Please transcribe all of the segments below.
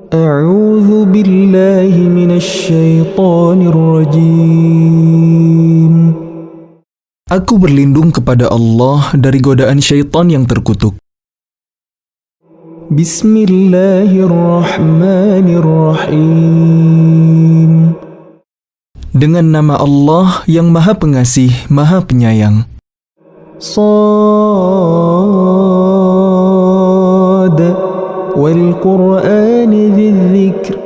أعوذ بالله من الشيطان الرجيم. Aku berlindung kepada Allah dari godaan syaitan yang terkutuk. Bismillahirrahmanirrahim. Dengan nama Allah yang Maha Pengasih, Maha Penyayang. Shad wal Qur'an dzikr.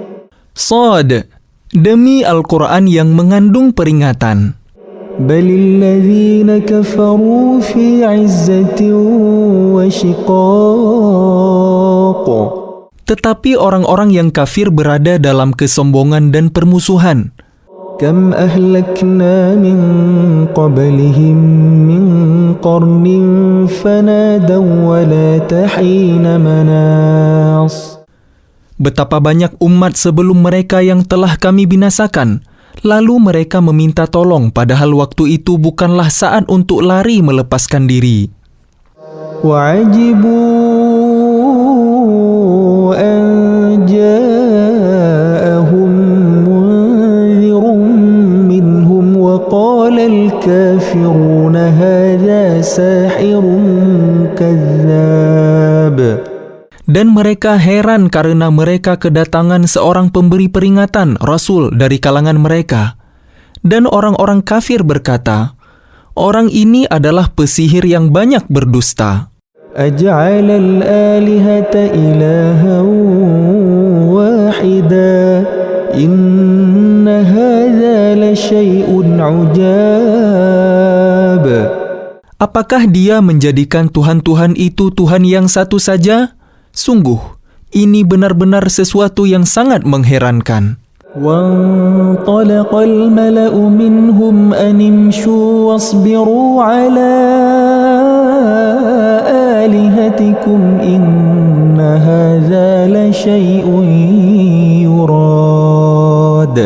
Shad, demi Al-Quran yang mengandung peringatan. Balil ladzina kafaru fi 'izzatin wa shiqaq. Tetapi orang-orang yang kafir berada dalam kesombongan dan permusuhan. Kam ahlakna min qablihim min qarnin fanadaw wa la tahina manas. Betapa banyak umat sebelum mereka yang telah kami binasakan, lalu mereka meminta tolong padahal waktu itu bukanlah saat untuk lari melepaskan diri. Wa'ajibu an ja'ahum munzirun minhum wa qala al-kafiruna hadha sahirun kadzdzab. Dan mereka heran karena mereka kedatangan seorang pemberi peringatan, Rasul dari kalangan mereka. Dan orang-orang kafir berkata, orang ini adalah pesihir yang banyak berdusta. Aj'ala al-alihata ilahan wahida. Inna hadza la syai'un 'ujab. Apakah dia menjadikan Tuhan-Tuhan itu Tuhan yang satu saja? Sungguh, ini benar-benar sesuatu yang sangat mengherankan. وَانطَلَقَ الْمَلَأُ مِنْهُمْ أَنِ امْشُوا وَاصْبِرُوا عَلَى آلِهَتِكُمْ إِنَّ هَذَا لَشَيْءٌ يُرَادُ.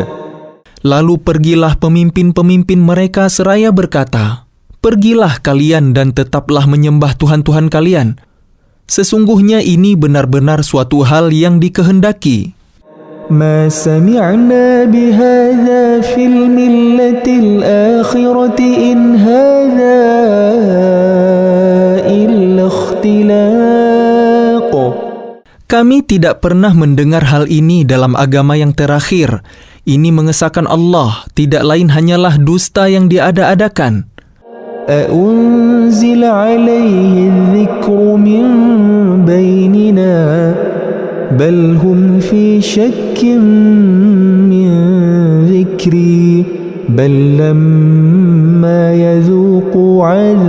Lalu pergilah pemimpin-pemimpin mereka seraya berkata, pergilah kalian dan tetaplah menyembah Tuhan-Tuhan kalian. Sesungguhnya ini benar-benar suatu hal yang dikehendaki. Ma sami'na bihadza fil millatil akhirati in hadza illa ikhtilaq. Kami tidak pernah mendengar hal ini dalam agama yang terakhir. Ini mengesahkan Allah, tidak lain hanyalah dusta yang diada-adakan. أأنزل عليه الذكر من بيننا بل هم في شك من ذكري بل لما يذوقوا عذاب.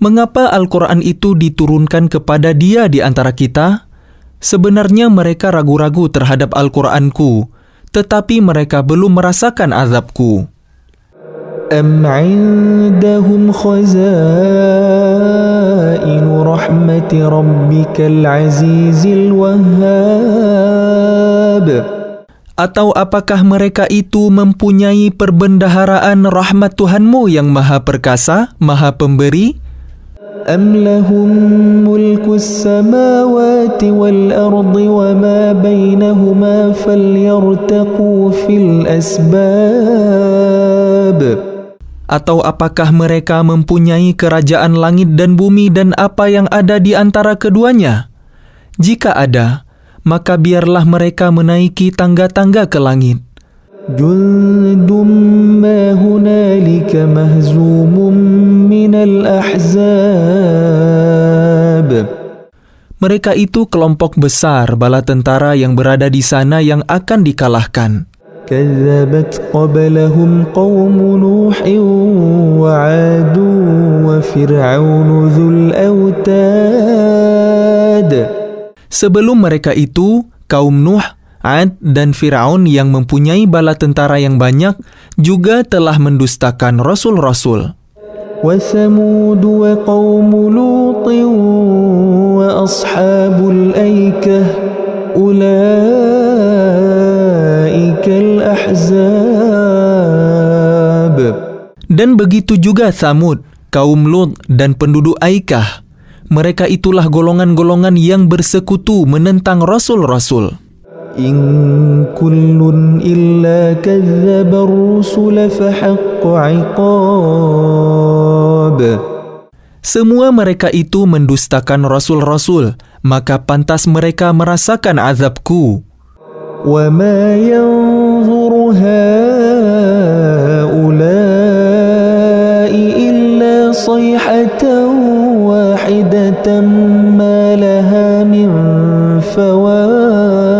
Mengapa Al-Quran itu diturunkan kepada dia di antara kita? Sebenarnya mereka ragu-ragu terhadap Al-Quranku, tetapi mereka belum merasakan azabku. Am 'indahum khazainu rahmati rabbikal azizil wahhab. Atau apakah mereka itu mempunyai perbendaharaan rahmat Tuhanmu yang maha perkasa, maha pemberi? Am lahum mulkus samawati wal ardi wa ma bainahuma falyartaqu fil asbab. Atau apakah mereka mempunyai kerajaan langit dan bumi dan apa yang ada di antara keduanya? Jika ada, maka biarlah mereka menaiki tangga-tangga ke langit. Jundum ma hunalika mahzumun minal ahzab. Mereka itu kelompok besar bala tentara yang berada di sana yang akan dikalahkan. Kadzabat qablahum qaum Nuh wa 'ad wa Fir'aun dzul autad. Sebelum mereka itu, kaum Nuh, 'Ad dan Fir'aun yang mempunyai bala tentara yang banyak juga telah mendustakan rasul-rasul. Wa Thamud wa qaum Lut wa ashabul aikah ulaikal ahzab. Dan begitu juga Thamud, kaum Lut dan penduduk Aikah. Mereka itulah golongan-golongan yang bersekutu menentang rasul-rasul. إن كل إلا كذب الرسل فحق عقاب. Semua mereka itu mendustakan rasul-rasul, maka pantas mereka merasakan azabku. وما ينظر هؤلاء إلا صيحة واحدة ما لها من فواق.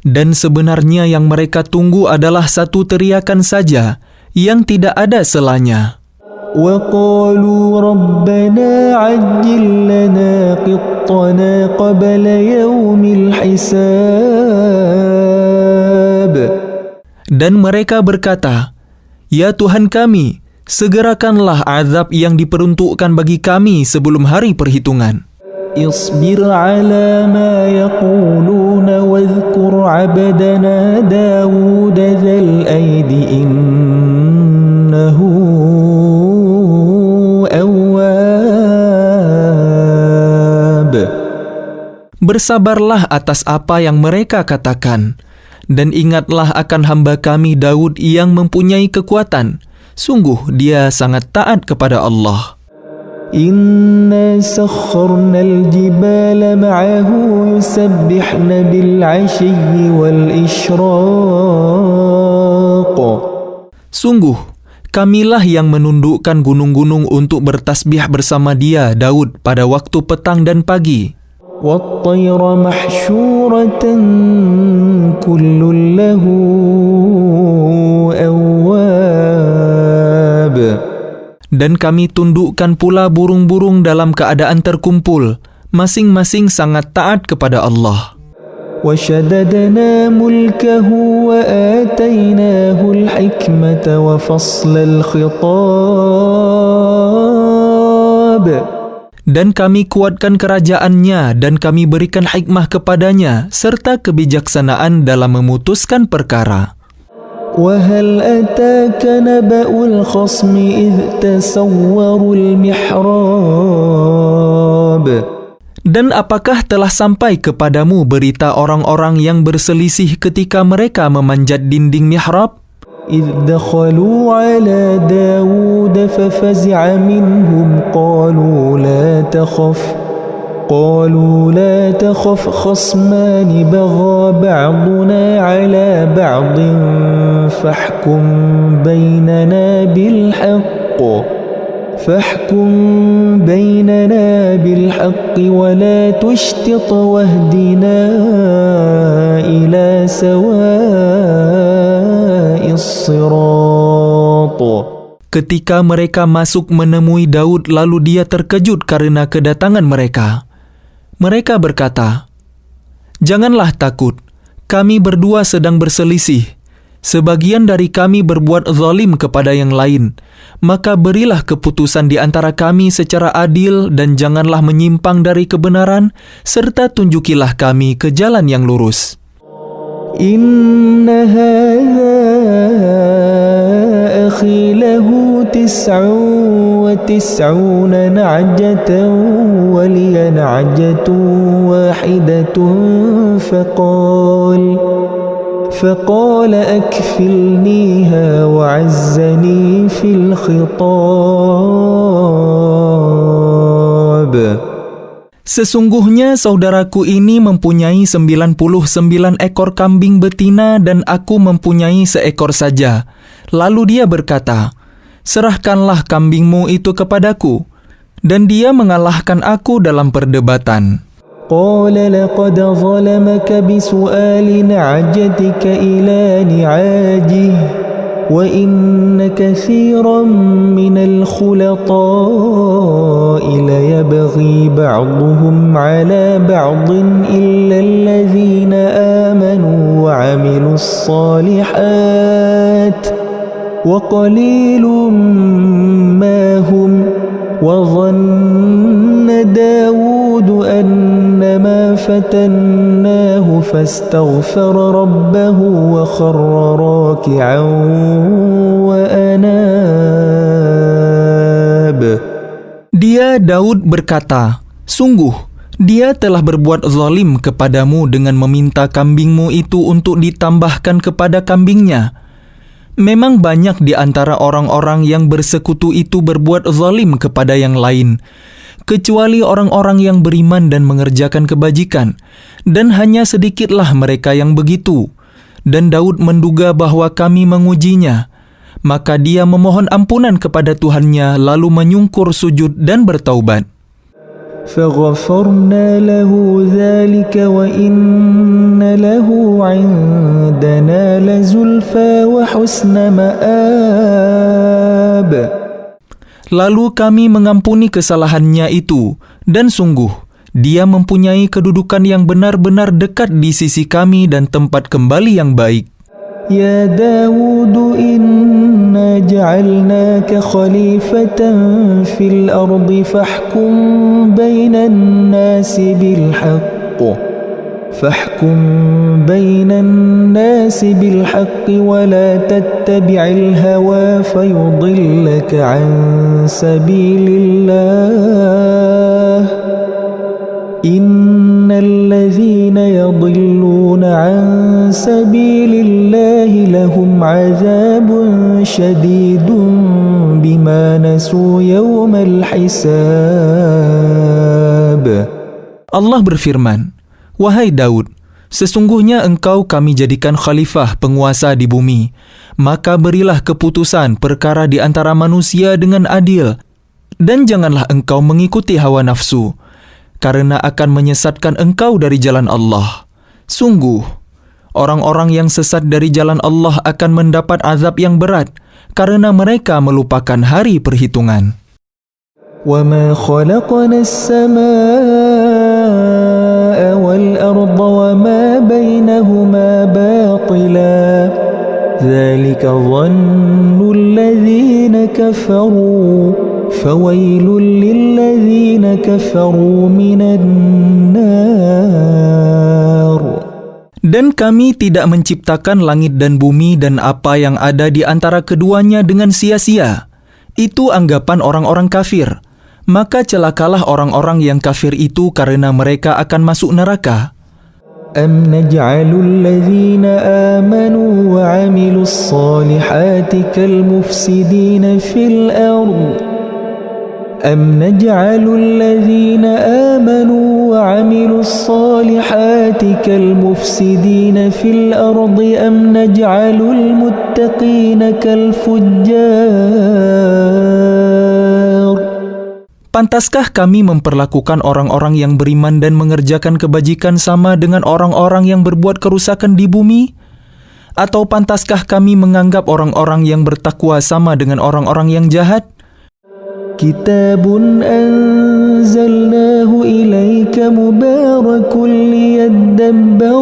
Dan sebenarnya yang mereka tunggu adalah satu teriakan saja, yang tidak ada selanya. وقالوا ربنا عجل لنا قطنا قبل يوم الحساب. Dan mereka berkata, "Ya Tuhan kami, segerakanlah azab yang diperuntukkan bagi kami sebelum hari perhitungan." اصبر على ما يقولون واذكر عبدنا داود ذا الأيد إنه أواب. Bersabarlah atas apa yang mereka katakan, dan ingatlah akan hamba kami Daud yang mempunyai kekuatan. Sungguh dia sangat taat kepada Allah. إنا سخرنا الجبال معه يسبحن بالعشي والإشراق. Sungguh, kamilah yang menundukkan gunung-gunung untuk bertasbih bersama dia, Daud, pada waktu petang dan pagi. والطير محشورة كل له أواب. Dan kami tundukkan pula burung-burung dalam keadaan terkumpul, masing-masing sangat taat kepada Allah. وشددنا ملكه وآتيناه الحكمة وفصل الخطاب. Dan kami kuatkan kerajaannya dan kami berikan hikmah kepadanya serta kebijaksanaan dalam memutuskan perkara. وهل أتاك نبأ الخصم إذ تسوروا المحراب. Dan apakah telah sampai kepadamu berita orang-orang yang berselisih ketika mereka memanjat dinding mihrab? إذ دخلوا على داود ففزع منهم قالوا لا تخف خصمان بغى بعضنا على بعض فاحكم بيننا بالحق ولا تشطط واهدنا إلى سواء الصراط. Ketika mereka masuk menemui Daud, lalu dia terkejut karena kedatangan mereka. Mereka berkata, "Janganlah takut, kami berdua sedang berselisih. Sebagian dari kami berbuat zalim kepada yang lain. Maka berilah keputusan di antara kami secara adil dan janganlah menyimpang dari kebenaran, serta tunjukilah kami ke jalan yang lurus." إن هذا أخي له 99 نعجة ولي نعجة واحدة فقال أكفلنيها وعزني في الخطاب. Sesungguhnya saudaraku ini mempunyai 99 ekor kambing betina dan aku mempunyai seekor saja. Lalu dia berkata, "Serahkanlah kambingmu itu kepadaku." Dan dia mengalahkan aku dalam perdebatan. قال لقد ظلمك بسؤال نعجتك إلى نعاجه وإن كثيرا من الخلطاء ليبغي بعضهم على بعض إلا الذين آمنوا وعملوا الصالحات وقليل ما هم وظن داود أنما فتناه فاستغفر ربه وخر راكعا وأناب. Dia Daud berkata, "Sungguh, dia telah berbuat zalim kepadamu dengan meminta kambingmu itu untuk ditambahkan kepada kambingnya. Memang banyak di antara orang-orang yang bersekutu itu berbuat zalim kepada yang lain, kecuali orang-orang yang beriman dan mengerjakan kebajikan, dan hanya sedikitlah mereka yang begitu. Dan Daud menduga bahwa kami mengujinya. Maka dia memohon ampunan kepada Tuhannya, lalu menyungkur sujud dan bertaubat. فغفرنا له ذلك وإن له عندنا لزلفى وحسن مآب. Lalu kami mengampuni kesalahannya itu, dan sungguh, dia mempunyai kedudukan yang benar-benar dekat di sisi kami dan tempat kembali yang baik. يا داود إنا جعلناك خليفة في الأرض فاحكم بين الناس بالحق ولا تتبع الهوى فيضلك عن سبيل الله إن الذين يضلون عن سبيل الله لهم عذاب شديد بما نسوا يوم الحساب. Allah berfirman, "Wahai Daud, sesungguhnya engkau kami jadikan khalifah penguasa di bumi. Maka berilah keputusan perkara di antara manusia dengan adil, dan janganlah engkau mengikuti hawa nafsu, karena akan menyesatkan engkau dari jalan Allah. Sungguh, orang-orang yang sesat dari jalan Allah akan mendapat azab yang berat, karena mereka melupakan hari perhitungan." وَمَا خَلَقْنَا السَّمَاءَ وَالْأَرْضَ وَمَا بَيْنَهُمَا بَاطِلًا ذَلِكَ ظَنُّ الَّذِينَ كَفَرُوا فَوَيْلٌ لِّلَّذِينَ كَفَرُوا مِنَ النَّارِ. Dan kami tidak menciptakan langit dan bumi dan apa yang ada di antara keduanya dengan sia-sia. Itu anggapan orang-orang kafir. Maka celakalah orang-orang yang kafir itu karena mereka akan masuk neraka. أَمْ نَجْعَلُ الَّذِينَ آمَنُوا وَعَمِلُوا الصَّالِحَاتِ كَالْمُفْسِدِينَ فِي الْأَرْضِ أَمْ نَجْعَلُ الَّذِينَ آمَنُوا وَعَمِلُوا الصَّالِحَاتِ كَالْمُفْسِدِينَ فِي الْأَرْضِ أَمْ نَجْعَلُ الْمُتَّقِينَ كَالْفُجَّارِ. Pantaskah kami memperlakukan orang-orang yang beriman dan mengerjakan kebajikan sama dengan orang-orang yang berbuat kerusakan di bumi? Atau pantaskah kami menganggap orang-orang yang bertakwa sama dengan orang-orang yang jahat? كتاب أنزلناه إليك مبارك ليدبروا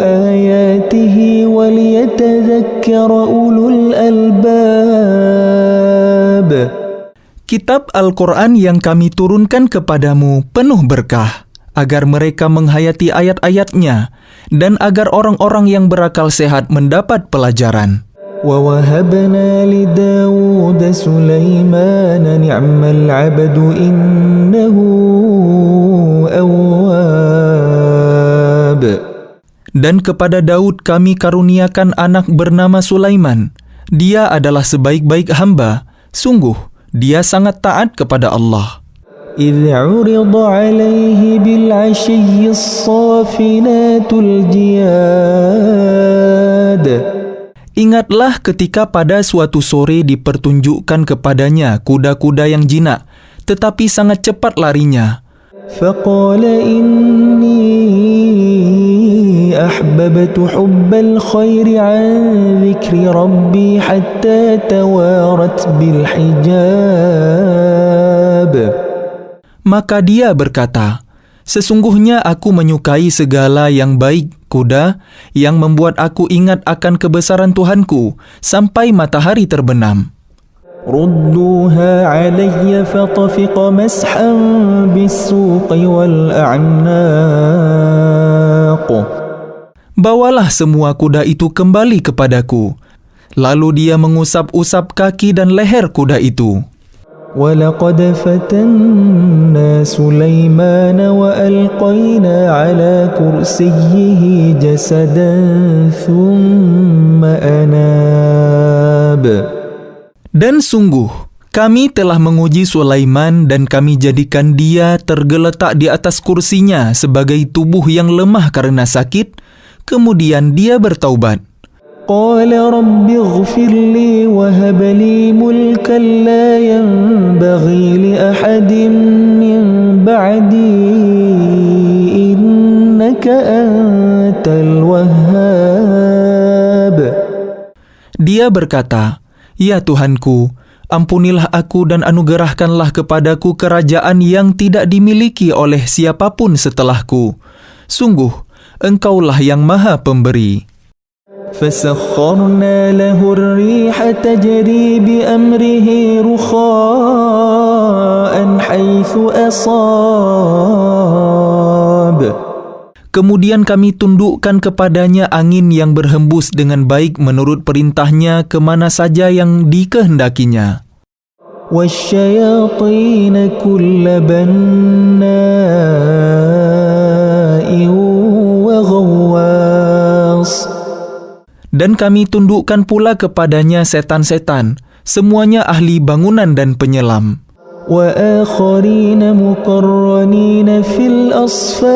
آياته وليتذكر أولو الألباب. Kitab Al-Quran yang kami turunkan kepadamu penuh berkah, agar mereka menghayati ayat-ayatnya, dan agar orang-orang yang berakal sehat mendapat pelajaran. وَوَهَبْنَا لِدَاوُودَ سُلَيْمَانَ نِعْمَ الْعَبْدُ إِنَّهُ أَوَّابٌ. Dan kepada Daud kami karuniakan anak bernama Sulaiman. Dia adalah sebaik-baik hamba. Sungguh, dia sangat taat kepada Allah. إِذْ عُرِضَ عَلَيْهِ بِالْعَشِيِّ الصَّافِنَاتُ الْجِيَادُ. Ingatlah ketika pada suatu sore dipertunjukkan kepadanya kuda-kuda yang jinak, tetapi sangat cepat larinya. فَقَالَ إِنِّي أَحْبَبْتُ حُبَّ الْخَيْرِ عَنْ ذِكْرِ رَبِّي حَتَّى تَوَارَتْ بِالْحِجَابِ. Maka dia berkata, "Sesungguhnya aku menyukai segala yang baik kuda yang membuat aku ingat akan kebesaran Tuhanku sampai matahari terbenam." رُدُّوهَا عَلَيَّ فَطَفِقَ مَسْحًا بِالسُّوقِ وَالْأَعْنَاقِ. Bawalah semua kuda itu kembali kepadaku. Lalu dia mengusap-usap kaki dan leher kuda itu. ولقد فتنا سليمان وألقينا على كرسيه جسدا ثم أناب. Dan sungguh, kami telah menguji Sulaiman dan kami jadikan dia tergeletak di atas kursinya sebagai tubuh yang lemah karena sakit, kemudian dia bertaubat. قال رب اغفر لي وهب لي ملكا لا ينبغي لأحد من بعدي إنك أنت الوهاب. Dia berkata, "Ya Tuhanku, ampunilah aku dan anugerahkanlah kepadaku kerajaan yang tidak dimiliki oleh siapapun setelahku. Sungguh, Engkaulah yang Maha Pemberi." فسخرنا له الريح تجري بأمره رخاء حيث أصاب. Kemudian kami tundukkan kepadanya angin yang berhembus dengan baik menurut perintahnya kemana saja yang dikehendakinya. والشياطين كل بناء وغواص. Dan kami tundukkan pula kepadanya setan-setan, semuanya ahli bangunan dan penyelam. وآخرين مقرنين في الأصفاد.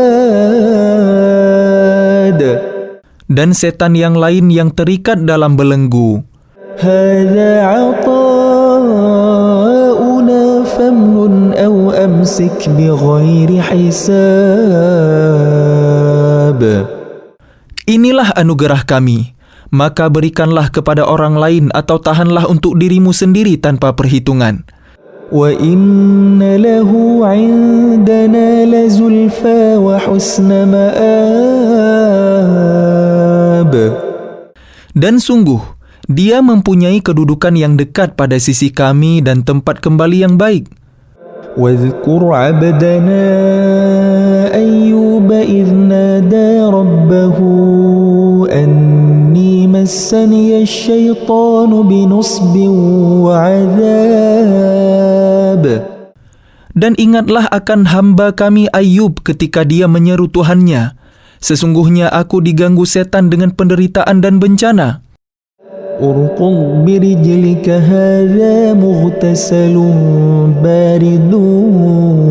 Dan setan yang lain yang terikat dalam belenggu. هذا عطاؤنا فامنن أو أمسك بغير حساب. Inilah anugerah kami, maka berikanlah kepada orang lain atau tahanlah untuk dirimu sendiri tanpa perhitungan. وَإِنَّ لَهُ عِندَنَا لَزُلْفَى وَحُسْنَ مَآبٍ. Dan sungguh, dia mempunyai kedudukan yang dekat pada sisi kami dan tempat kembali yang baik. وَاذْكُرْ عَبْدَنَا أَيُّوبَ إِذْ نَادَى رَبَّهُ أَنِّي مَسَّنِيَ الشَّيْطَانُ بِنُصْبٍ وَعَذَابٍ. Dan ingatlah akan hamba kami Ayub ketika dia menyeru Tuhannya, "Sesungguhnya aku diganggu setan dengan penderitaan dan bencana." اركض برجلك هذا مغتسل بارد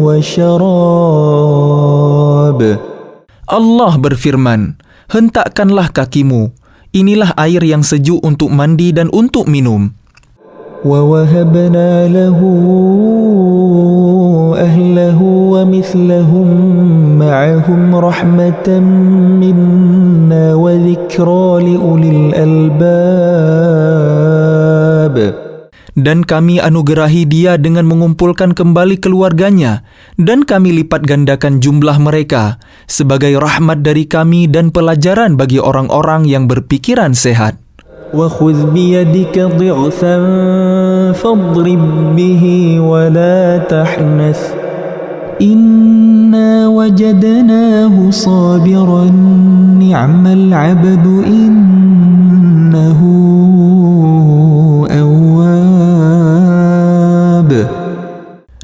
وشراب. Allah berfirman, "Hentakkanlah kakimu. Inilah air yang sejuk untuk mandi dan untuk minum." ووهبنا له أهله ومثلهم معهم رحمة منا وذكرى لأولي الألباب. Dan kami anugerahi dia dengan mengumpulkan kembali keluarganya, dan kami lipat gandakan jumlah mereka sebagai rahmat dari kami dan pelajaran bagi orang-orang yang berpikiran sehat. وخذ بيدك ضغثا فاضرب به ولا تحنث إنا وجدناه صابرا نعم العبد إنه أواب.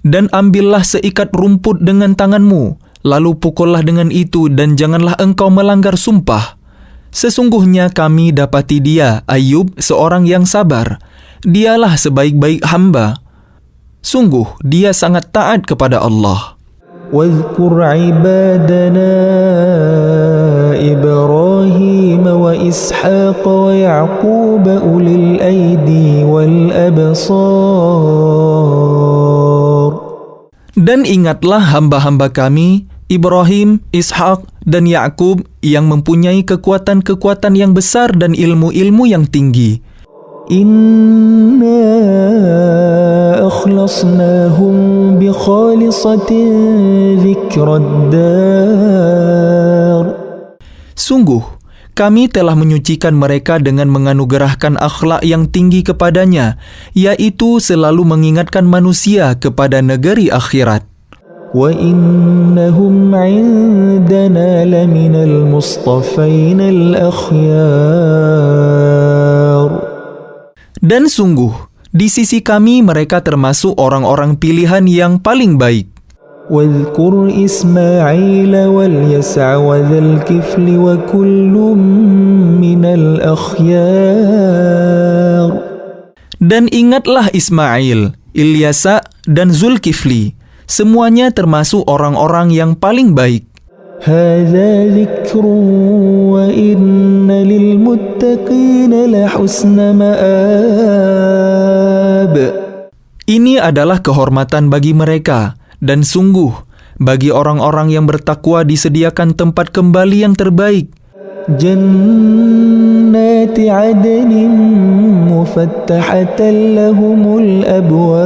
Dan ambillah seikat rumput dengan tanganmu, lalu pukullah dengan itu dan janganlah engkau melanggar sumpah. Sesungguhnya kami dapati dia, Ayub, seorang yang sabar. Dialah sebaik-baik hamba. Sungguh, dia sangat taat kepada Allah. واذكر عبادنا إبراهيم وإسحاق ويعقوب أولي الأيدي والأبصار. Dan ingatlah hamba-hamba kami, Ibrahim, Ishak, dan Yakub yang mempunyai kekuatan-kekuatan yang besar dan ilmu-ilmu yang tinggi. Inna akhlasnahum bi khalisatin dzikrad dar. Sungguh, kami telah menyucikan mereka dengan menganugerahkan akhlak yang tinggi kepadanya, yaitu selalu mengingatkan manusia kepada negeri akhirat. وَإِنَّهُمْ عِندَنَا لَمِنَ الْمُصْطَفَيْنَ الْأَخْيَارِ. Dan sungguh, Di sisi kami mereka termasuk orang-orang pilihan yang paling baik. واذكر إسماعيل واليسع وذا الكفل وكل من الأخيار. Dan ingatlah Ismail, Ilyasa, dan Zulkifli. Semuanya termasuk orang-orang yang paling baik. هذا ذكر وإن للمتقين لحسن مآب. Ini adalah kehormatan bagi mereka, dan sungguh, bagi orang-orang yang bertakwa disediakan tempat kembali yang terbaik. جنات عدن مفتحة لهم الأبواب.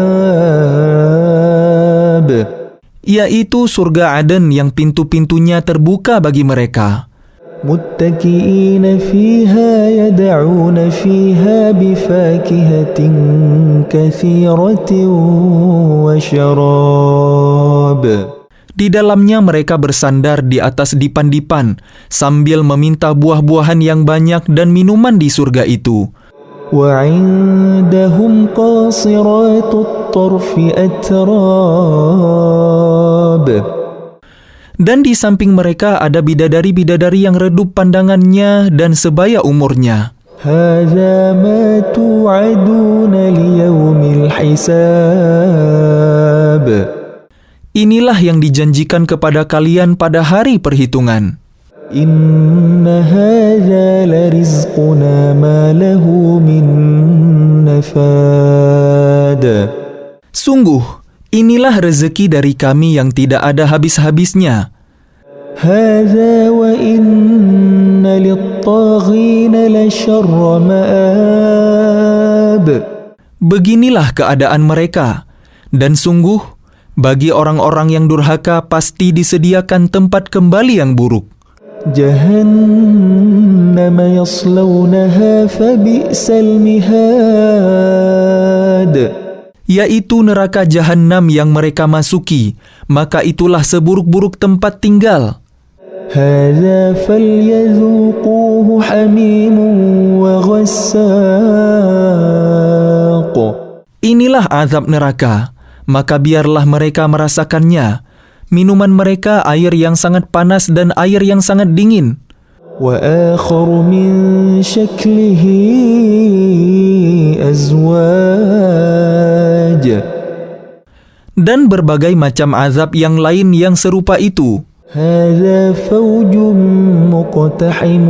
Yaitu surga Aden yang pintu-pintunya terbuka bagi mereka. متكئين فيها يدعون فيها بفاكهة كثيرة وشراب. Di dalamnya mereka bersandar di atas dipan-dipan sambil meminta buah-buahan yang banyak dan minuman di surga itu. وعندهم قاصرات الطرف أتراب. Dan di samping mereka ada bidadari-bidadari yang redup pandangannya dan sebaya umurnya. هذا ما توعدون ليوم الحساب. Inilah yang dijanjikan kepada kalian pada hari perhitungan. إن هذا لرزقنا ما له من نفاد. Sungguh, inilah rezeki dari kami yang tidak ada habis-habisnya. هذا وإن للطاغين لشر مآب. Beginilah keadaan mereka, dan sungguh, bagi orang-orang yang durhaka pasti disediakan tempat kembali yang buruk. جهنم يصلونها فبئس المهاد. Yaitu neraka Jahannam yang mereka masuki, maka itulah seburuk-buruk tempat tinggal. هذا فليذوقوه حميم وغساق. Inilah azab neraka, maka biarlah mereka merasakannya. Minuman mereka air yang sangat panas dan air yang sangat dingin. وآخر من شكله أزواج. Dan berbagai macam azab yang lain yang serupa itu. هذا فوج مقتحم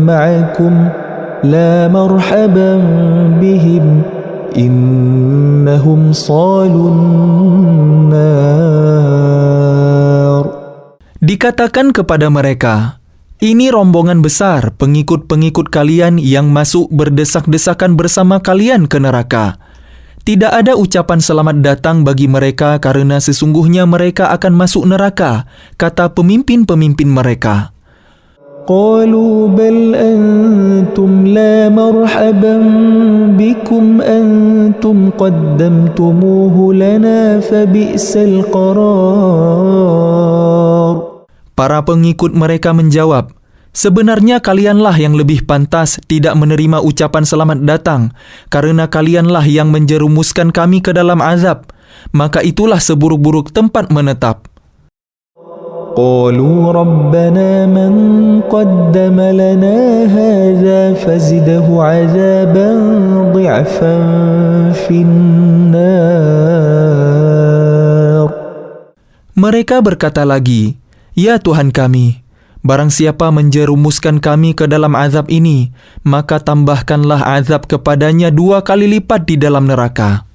معكم لا مرحبا بهم إنهم صالوا النار. Dikatakan kepada mereka, ini rombongan besar pengikut-pengikut kalian yang masuk berdesak-desakan bersama kalian ke neraka. Tidak ada ucapan selamat datang bagi mereka karena sesungguhnya mereka akan masuk neraka, kata pemimpin-pemimpin mereka. قالوا بل أنتم لا مرحبا بكم أنتم قدمتموه لنا فبئس القرار. Para pengikut mereka menjawab, sebenarnya kalianlah yang lebih pantas tidak menerima ucapan selamat datang, karena kalianlah yang menjerumuskan kami ke dalam azab, maka itulah seburuk-buruk tempat menetap. قالوا ربنا من قدم لنا هذا فزده عذابا ضعفا في النار. Mereka berkata lagi, ya Tuhan kami, barang siapa menjerumuskan kami ke dalam azab ini, maka tambahkanlah azab kepadanya 2 kali lipat di dalam neraka.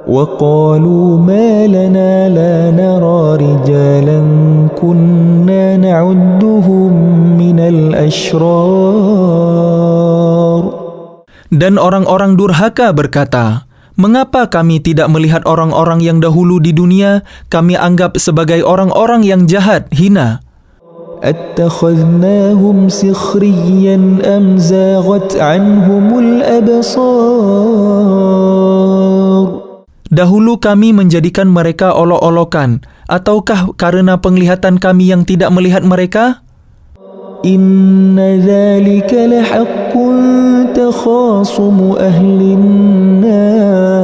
وقالوا ما لنا لا نرى رجالا كنا نعدهم من الأشرار. Dan orang-orang durhaka berkata, mengapa kami tidak melihat orang-orang yang dahulu di dunia kami anggap sebagai orang-orang yang jahat, hina? أتخذناهم سخريا أم زاغت عنهم الأبصار. Dahulu kami menjadikan mereka olok-olokan, ataukah karena penglihatan kami yang tidak melihat mereka? إن ذلك لحق تخاصم أهل النار.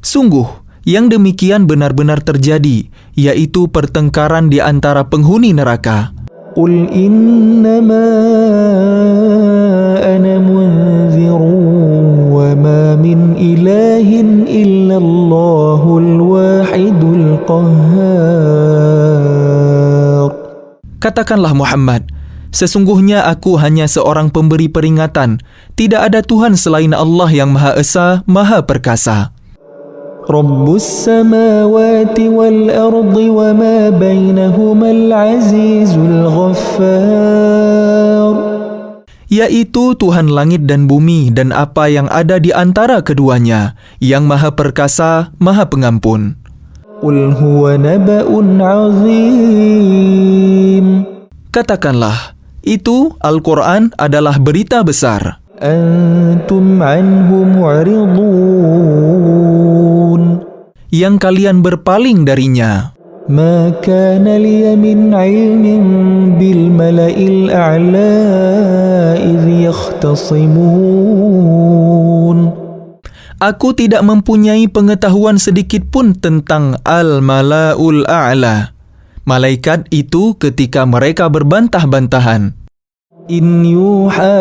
Sungguh, yang demikian benar-benar terjadi, yaitu pertengkaran di antara penghuni neraka. قل إنما أنا منذر وما من إله إلا الله الواحد القهار. Katakanlah Muhammad, sesungguhnya aku hanya seorang pemberi peringatan. Tidak ada Tuhan selain Allah yang Maha Esa, Maha Perkasa. رب السماوات والأرض وما بينهما العزيز الغفار. Yaitu Tuhan langit dan bumi dan apa yang ada di antara keduanya, yang Maha Perkasa, Maha Pengampun. قل هو نبأ عظيم. Katakanlah, itu Al-Quran adalah berita besar. أنتم عنه معرضون. Yang kalian berpaling darinya. ما كان لي من علم بالملأ الأعلى إذ يختصمون. Aku tidak mempunyai pengetahuan sedikit pun tentang Al-Mala'ul A'la. Malaikat itu ketika mereka berbantah-bantahan. إن يوحى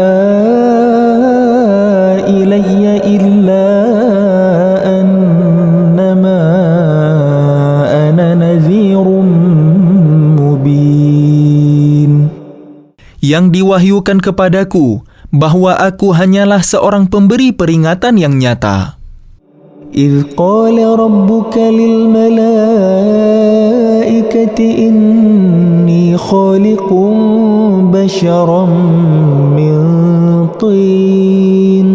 إلي إلا أنما أنا نذير مبين. Yang diwahyukan kepadaku bahwa aku hanyalah seorang pemberi peringatan yang nyata. إذ قال ربك للملائكة إني خالق بشرا من طين.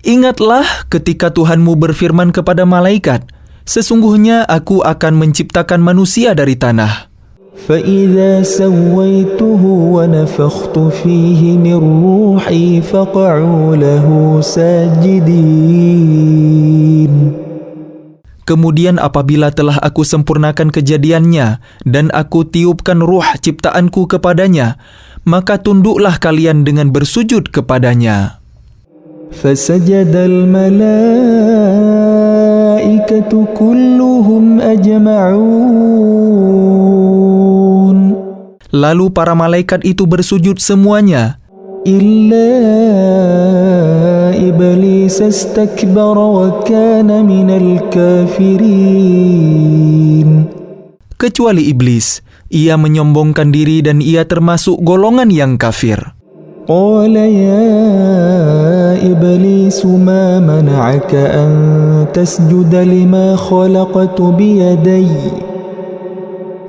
Ingatlah ketika Tuhanmu berfirman kepada malaikat, sesungguhnya aku akan menciptakan manusia dari tanah. فإذا سويته ونفخت فيه من روحي فقعوا له ساجدين. Kemudian apabila telah aku sempurnakan kejadiannya dan aku tiupkan ruh ciptaanku kepadanya, maka tunduklah kalian dengan bersujud kepadanya. فسجد الملائكة كلهم أجمعون. Lalu para malaikat itu bersujud semuanya, إلا إبليس استكبر وكان من الكافرين. kecuali iblis. Ia menyombongkan diri dan ia termasuk golongan yang kafir. قال يا إبليس ما منعك أن تسجد لما خلقت بيدي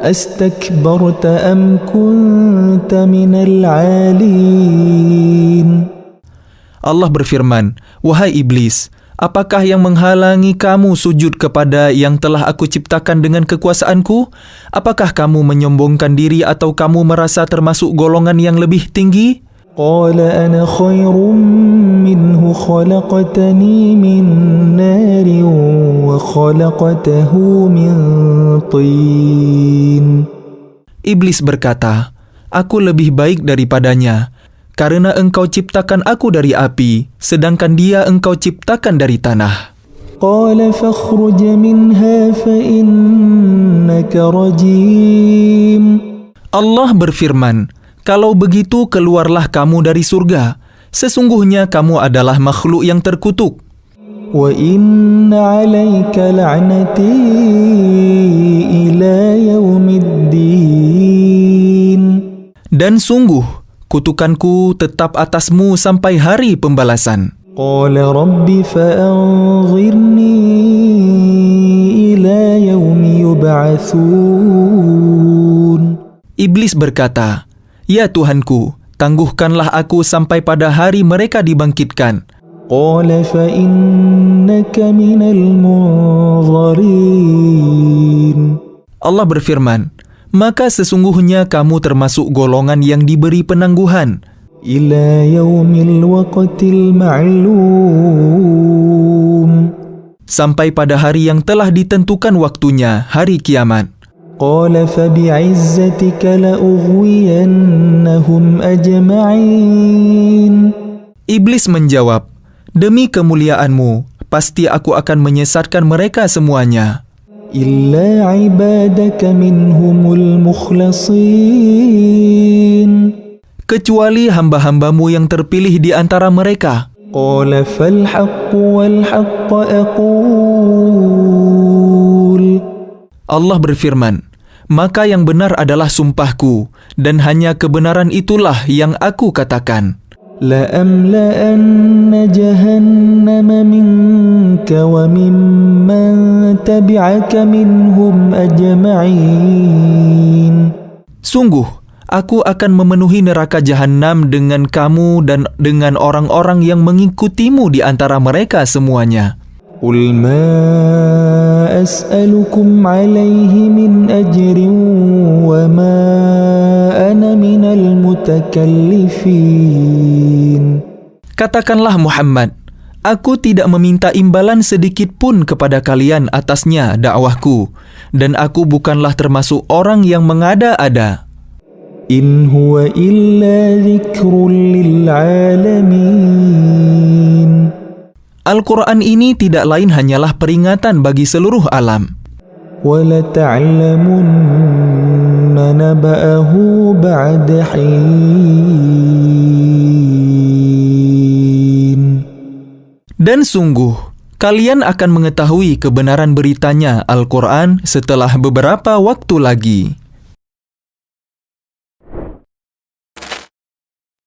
أستكبرت أم كنت من العالين. Allah berfirman, "Wahai iblis, apakah yang menghalangi kamu sujud kepada yang telah aku ciptakan dengan kekuasaanku? Apakah kamu menyombongkan diri atau kamu merasa termasuk golongan yang lebih tinggi?" قال أنا خير منه خلقتني من نار وخلقته من طين. Iblis berkata, "Aku lebih baik daripadanya, karena engkau ciptakan aku dari api, sedangkan dia engkau ciptakan dari tanah." قال فاخرج منها فإنك رجيم. Allah berfirman, "Kalau begitu keluarlah kamu dari surga. Sesungguhnya kamu adalah makhluk yang terkutuk. وإن عليك لعنتي إلى يوم الدين. Dan sungguh, kutukanku tetap atasmu sampai hari pembalasan." قال رب فأنظرني إلى يوم يبعثون. Iblis berkata, "Ya Tuhanku, tangguhkanlah aku sampai pada hari mereka dibangkitkan." قال فإنك من المنظرين. Allah berfirman, "Maka sesungguhnya kamu termasuk golongan yang diberi penangguhan إلى يوم الوقت المعلوم. sampai pada hari yang telah ditentukan waktunya, hari kiamat." قال فبعزتك لأغوينهم أجمعين. Iblis menjawab, "Demi kemuliaanmu, pasti aku akan menyesatkan mereka semuanya. إلا عبادك منهم المخلصين Kecuali hamba-hambamu yang terpilih di antara mereka." قال فالحق والحق أقول Allah berfirman, "Maka yang benar adalah sumpahku, dan hanya kebenaran itulah yang aku katakan. لأملأن جهنم منك وممن تبعك منهم أجمعين Sungguh, aku akan memenuhi neraka jahanam dengan kamu dan dengan orang-orang yang mengikutimu di antara mereka semuanya. قل ما أسألكم عليه من أجر وما أنا من المتكلفين Katakanlah Muhammad, aku tidak meminta imbalan sedikit pun kepada kalian atasnya dakwahku, dan aku bukanlah termasuk orang yang mengada-ada. إن هو إلا ذكر للعالمين Al-Quran ini tidak lain hanyalah peringatan bagi seluruh alam. وَلَتَعْلَمُنَّ نَبَأَهُ بَعْدَ حِينٍ Dan sungguh, kalian akan mengetahui kebenaran beritanya Al-Quran setelah beberapa waktu lagi.